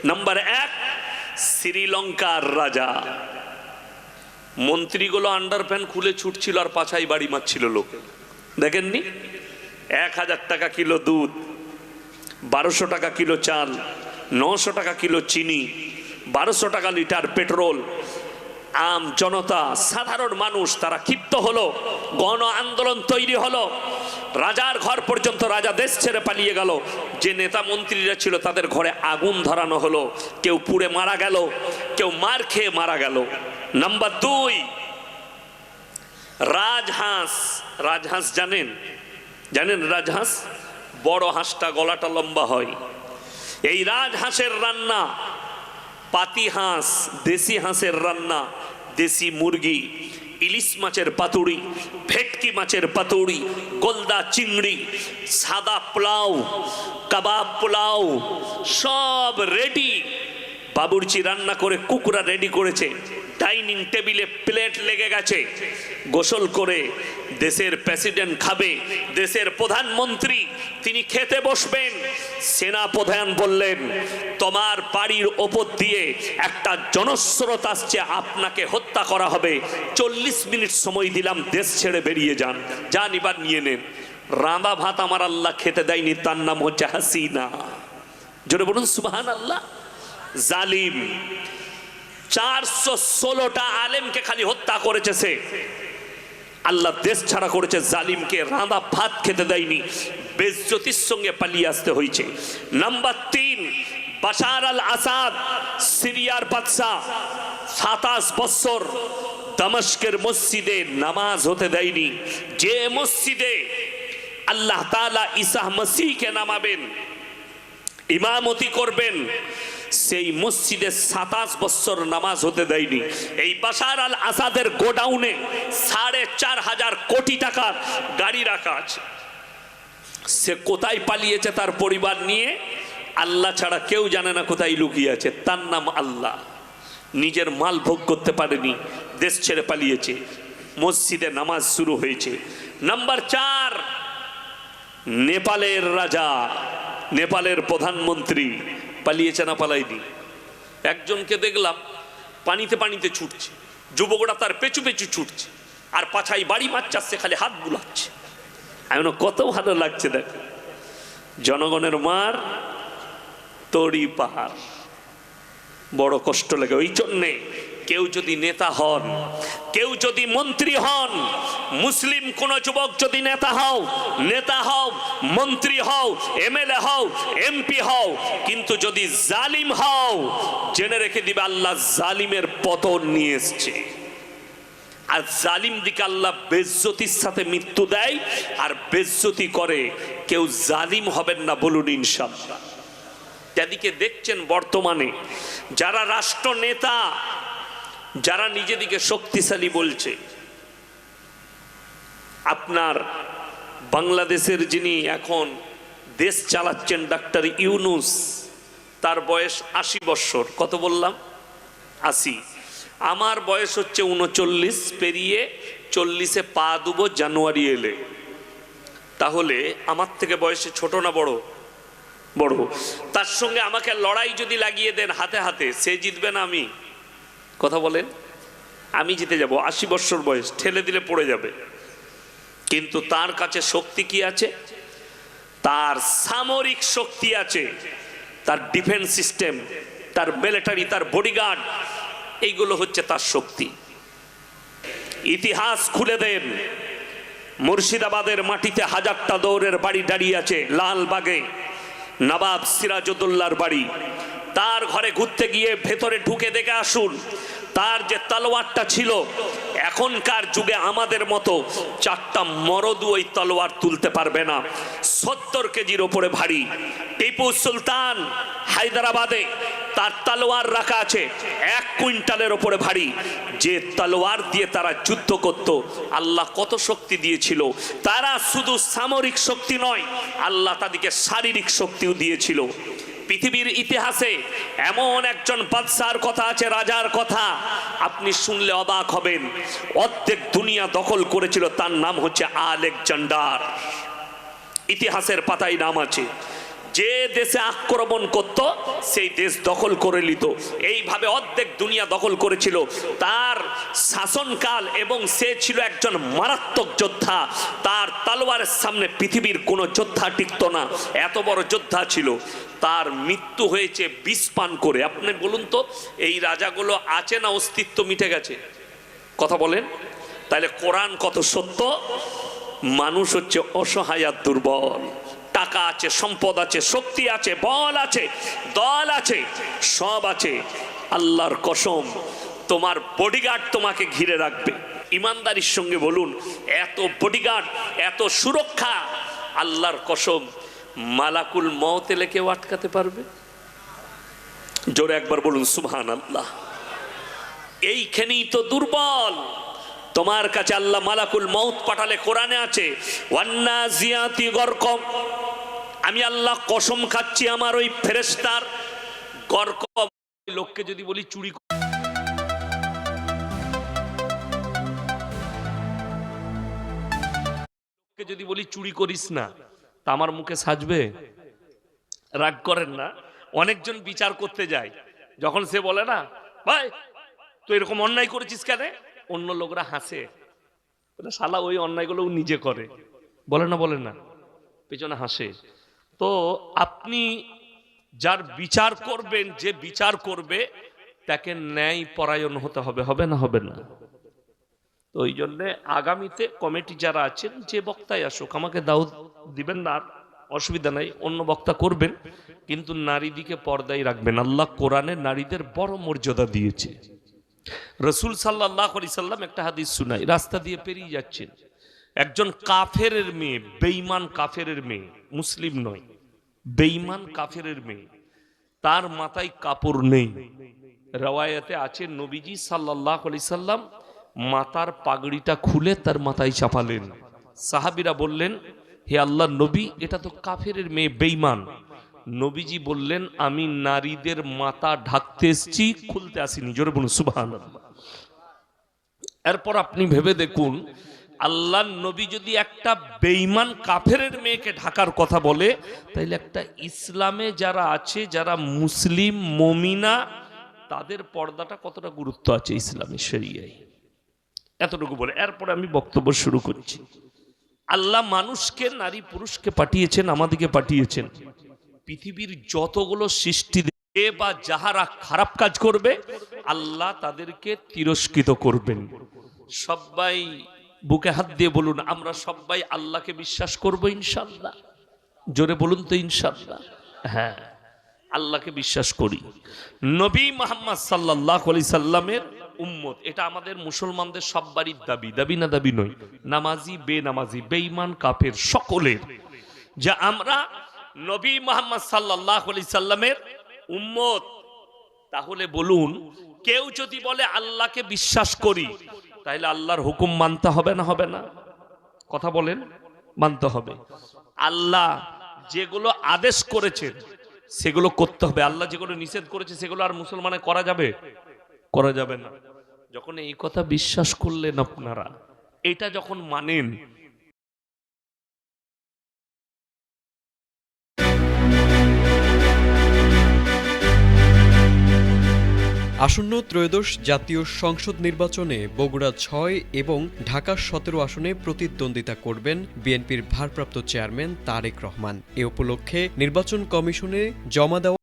Number 1, শ্রীলঙ্কার রাজা। মন্ত্রীগুলো underpant খুলে ছুটছিল আর পাছাই বাড়ি মারছিল লোকে, দেখেননি? 1000 টাকা কিলো দুধ, 1200 টাকা কিলো চাল, 900 টাকা কিলো চিনি, 1200 টাকা লিটার পেট্রোল। আম জনতা, সাধারণ মানুষ তারা ক্ষিপ্ত হলো, গণ আন্দোলন তৈরি হলো। রাজার ঘর পর্যন্ত, রাজা দেশ ছেড়ে পালিয়ে গেল। যে নেতা মন্ত্রীরা ছিল তাদের ঘরে আগুন ধরানো হলো, কেউ পুড়ে মারা গেল, কেউ মার খেয়ে মারা গেল। নাম্বার 2, রাজহাঁস। রাজহাঁস জানেন? জানেন রাজহাঁস? বড় হাঁসটা, গলাটা লম্বা হয়। এই রাজহাঁসের রান্না, পাতি হাঁস, দেশি হাঁসের রান্না, দেশি মুরগি, ইলিশ মাছের পাতুড়ি, ভেটকি মাছের পাতুড়ি, গোলদা চিংড়ি, সাদা পোলাও, কাবাব পোলাও, সব রেডি। বাবুর্চি রান্না করে কুকুরা রেডি করেছে। ডাইনিং টেবিলে প্লেট লেগে গেছে। গোসল করে দেশের প্রেসিডেন্ট খাবে, দেশের প্রধানমন্ত্রী তিনি খেতে বসবেন। সেনা প্রধান বললেন, তোমার বাড়ির ওপর দিয়ে একটা জনস্রোত আসছে, আপনাকে হত্যা করা হবে, 40 মিনিট সময় দিলাম, দেশ ছেড়ে বেরিয়ে যান, যান এবার নিয়ে নেন। রাঁধা ভাত আমার আল্লাহ খেতে দেয়নি, তার নাম হচ্ছে হাসিনা। জোরে বলুন সুবহানাল্লাহ। জালিম 416টা আলেমকে খালি হত্যা করেছে সে। আল্লাহ দেশ ছাড়া করেছে জালিমকে, রাঁধা ভাত খেতে দেয়নি, বেজ্জতির সঙ্গে পালিয়ে আসতে হয়েছে। নাম্বার 3, বাশার আল আসাদ, সিরিয়ার বাদশা, 27 বছর দামেস্কের মসজিদে নামাজ হতে দেয়নি। যে মসজিদে আল্লাহ তাআলা ঈসা মসিহকে নামাবেন, ইমামতি করবেন, সেই মসজিদে 27 বছর নামাজ হতে দেয়নি। এই বাশার আল আসাদের গোডাউনে 4.5 কোটি টাকার গাড়ি রাখা আছে। সে কোথায় পালিয়েছে তার পরিবার নিয়ে, আল্লাহ ছাড়া কেউ জানে না কোথায় লুকিয়ে আছে। তার নাম আল্লাহ। নিজের মাল ভোগ করতে পারেনি, দেশ ছেড়ে পালিয়েছে। মসজিদে নামাজ শুরু হয়েছে। নাম্বার 4, নেপালের রাজা, নেপালের প্রধানমন্ত্রী পালিয়েছে না পালাইনি? একজনকে দেখলাম পানিতে পানিতে ছুটছে, যুবকরা তার পেছু পেছু ছুটছে, আর পাছাই বাড়ি মারছে, খালি হাত বুলাচ্ছে। আমি কত ভালো লাগছে দেখ। জনগণের মার তড়ি পাহাড়, বড় কষ্ট লাগে। ওই জন্যে কেউ যদি নেতা হন, কেউ যদি মন্ত্রী হন, মুসলিম কোন যুবক যদি নেতা হও, মন্ত্রী হও, এমএলএ হও, এমপি হও, কিন্তু যদি জালিম হও, জেনে রেখে দিবে আল্লাহ জালিমের পতন নিয়ে এসছে। আর জালিম দিকে আল্লাহ বেজ্জতির সাথে মৃত্যু দেয়, আর বেজ্জতি করে। কেউ জালিম হবেন না, বলুন ইনশাআল্লাহ। যাদিকে দেখছেন বর্তমানে যারা রাষ্ট্র নেতা, যারা নিজেদিকে শক্তিশালী বলছে, আপনার বাংলাদেশের যিনি এখন দেশ চালাচ্ছেন ডাক্তার ইউনূস, তার বয়স 80 বছর। কত বললাম? 80। আমার বয়স হচ্ছে 39, পেরিয়ে 40-এ পা দেবো জানুয়ারি এলে। তাহলে আমার থেকে বয়সে ছোট না বড়? বড়। তার সঙ্গে আমাকে লড়াই যদি লাগিয়ে দেন হাতে হাতে, সে জিতবে না আমি? কথা বলেন। আমি জিতে যাব। 80 বছর বয়স, ঠেলে দিলে পড়ে যাবে। কিন্তু তার কাছে শক্তি কি আছে? তার সামরিক শক্তি আছে, তার ডিফেন্স সিস্টেম, তার মিলিটারি, তার বডিগার্ড, এইগুলো হচ্ছে তার শক্তি। ইতিহাস খুলে দেন, মুর্শিদাবাদের মাটিতে 1000টা দৌড়ের বাড়ি দাঁড়িয়ে আছে। লালবাগে নবাব সিরাজউদ্দৌলার বাড়ি। তার ঘরে ঘুরতে গিয়ে ভেতরে ঢুকে দেখে আসুন, তার যে তলোয়ারটা ছিল, এখনকার যুগে আমাদের মতো 4টা মরদু ওই তলোয়ার তুলতে পারবে না। 70 কেজির ওপরে ভারী। টিপু সুলতান হায়দ্রাবাদে তার তলোয়ার রাখা আছে 1 কুইন্টালের ওপরে ভারী। যে তলোয়ার দিয়ে তারা যুদ্ধ করত, আল্লাহ কত শক্তি দিয়েছিল। তারা শুধু সামরিক শক্তি নয়, আল্লাহ তাদেরকে শারীরিক শক্তিও দিয়েছিল। পৃথিবীর ইতিহাসে এমন একজন বাদশার কথা আছে, রাজার কথা, আপনি শুনলে অবাক হবেন। অর্ধেক দুনিয়া দখল করেছিল, তার নাম হচ্ছে আলেকজান্ডার। ইতিহাসের পাতায় নাম আছে। যে দেশে আক্রমণ করত সেই দেশ দখল করে নিত। এইভাবে অর্ধেক দুনিয়া দখল করেছিল তার শাসনকাল, এবং সে ছিল একজন মারাত্মক যোদ্ধা। তার তলোয়ারের সামনে পৃথিবীর কোনো যোদ্ধা টিকত না, এত বড় যোদ্ধা ছিল। তার মৃত্যু হয়েছে বিষ পান করে। আপনি বলুন তো, এই রাজাগুলো আছে না অস্তিত্ব মিটে গেছে? কথা বলেন। তাহলে কোরআন কত সত্য। মানুষ হচ্ছে অসহায় আর দুর্বল। টাকা আছে, সম্পদ আছে, শক্তি আছে, বল আছে, দল আছে, সব আছে। আল্লাহর কসম, তোমার বডিগার্ড তোমাকে ঘিরে রাখবে। ইমানদারির সঙ্গে বলুন, এত বডিগার্ড, এত সুরক্ষা, আল্লাহর কসম, মালাকুল মউত এলে কেউ আটকাতে পারবে? জোরে একবার বলুন সুবহানাল্লাহ। এইখানেই তো দুর্বল। তোমার কাছে আল্লাহ মালাকুল মউত পাঠালে, কোরআনে আছে ওয়ান্নাজিয়াতি গরকম। আমি আল্লাহ কসম খাচ্ছি, আমার ওই ফেরেশতার গরকম। লোককে যদি বলি চুরি, যদি বলি চুরি করিস না, তা আমার মুখে সাজবে? রাগ করেন না। অনেকজন বিচার করতে যায়, যখন সে বলে না ভাই তুই এরকম অন্যায় করেছিস কেন, অন্য লোকরা হাসে, শালা ওই অন্যায়গুলো নিজে করে, বলে না পেছনে হাসে। তো আপনি যার বিচার করবেন, যে বিচার করবে তাকে ন্যায় পরায়ণ হতে হবে, হবে না? হবে না? তো ওই জন্যে আগামীতে কমিটি যারা আছেন, যে বক্তাই আসুক, আমাকে দাওয়াত দিবেন না, অসুবিধা নাই, অন্য বক্তা করবেন, কিন্তু নারীদিকে পর্দায় রাখবেন। আল্লাহ কোরআনে নারীদের বড় মর্যাদা দিয়েছে। রসুল সাল্লাল্লাহু আলাইহি সাল্লাম একটা হাদিস শুনাই, রাস্তা দিয়ে পেরিয়ে যাচ্ছেন, একজন কাফেরের মেয়ে, বেঈমান কাফেরের মেয়ে, মুসলিম নয়, বেঈমান কাফেরের মেয়ে, তার মাথায় কাপড় নেই। রওয়ায়াতে আছে নবীজি সাল্লাল্লাহু আলাইহি সাল্লাম মাথার পাগড়িটা খুলে তার মাথায় চাপালেন। সাহাবীরা বললেন, হে আল্লাহর নবী, এটা তো কাফেরের মেয়ে, বেঈমান। নবীজি বললেন, আমি নারীদের মাথা ঢাকতে এসেছি, খুলতে আসিনি। জোরে বলুন সুবহানাল্লাহ। এরপর আপনি ভেবে দেখুন, আল্লাহর নবী যদি একটা বেঈমান কাফেরের মেয়েকে ঢাকার কথা বলে, তাইলে একটা ইসলামে যারা আছে, যারা মুসলিম মুমিনা, তাদের পর্দাটা কতটা গুরুত্ব আছে ইসলামের শরিয়ায়, এতটুকু বলে এরপরে আমি বক্তব্য শুরু করছি। আল্লাহ মানুষকে, নারী পুরুষকে পাঠিয়েছেন, আমাদেরকে পাঠিয়েছেন। পৃথিবীর যতগুলো সৃষ্টি দেবে বা যাহারা খারাপ কাজ করবে, আল্লাহ তাদেরকে তিরস্কৃত করবেন। সবাই বুকে হাত দিয়ে বলুন, আমরা সবাই আল্লাহকে বিশ্বাস করব ইনশাআল্লাহ। জোরে বলুন তো ইনশাআল্লাহ। হ্যাঁ, আল্লাহকে বিশ্বাস করি। নবী মুহাম্মদ সাল্লাল্লাহু আলাইহি সাল্লামের উম্মত, এটা আমাদের মুসলমানদের সবারই দাবি, দাবি না দাবি নয়, নামাজি বেনামাজি বেঈমান কাফের সকলের, যে আমরা নবী মুহাম্মদ সাল্লাল্লাহু আলাইহি সাল্লামের উম্মত। তাহলে বলুন, কেউ যদি বলে আল্লাহকে বিশ্বাস করি, তাহলে আল্লাহর হুকুম মানতে হবে না? হবে না? কথা বলেন, মানতে হবে। আল্লাহ যেগুলো আদেশ করেছেন সেগুলো করতে হবে, আল্লাহ যেগুলো নিষেধ করেছে সেগুলো আর মুসলমানে করা যাবে? করা যাবে না। যখন এই কথা বিশ্বাস করলেন আপনারা, এটা যখন মানেন, আসন্ন ত্রয়োদশ জাতীয় সংসদ নির্বাচনে বগুড়া ৬ এবং ঢাকা ১৭ আসনে প্রতিদ্বন্দ্বিতা করবেন বিএনপির ভারপ্রাপ্ত চেয়ারম্যান তারেক রহমান। এ উপলক্ষে নির্বাচন কমিশনে জমা দেওয়া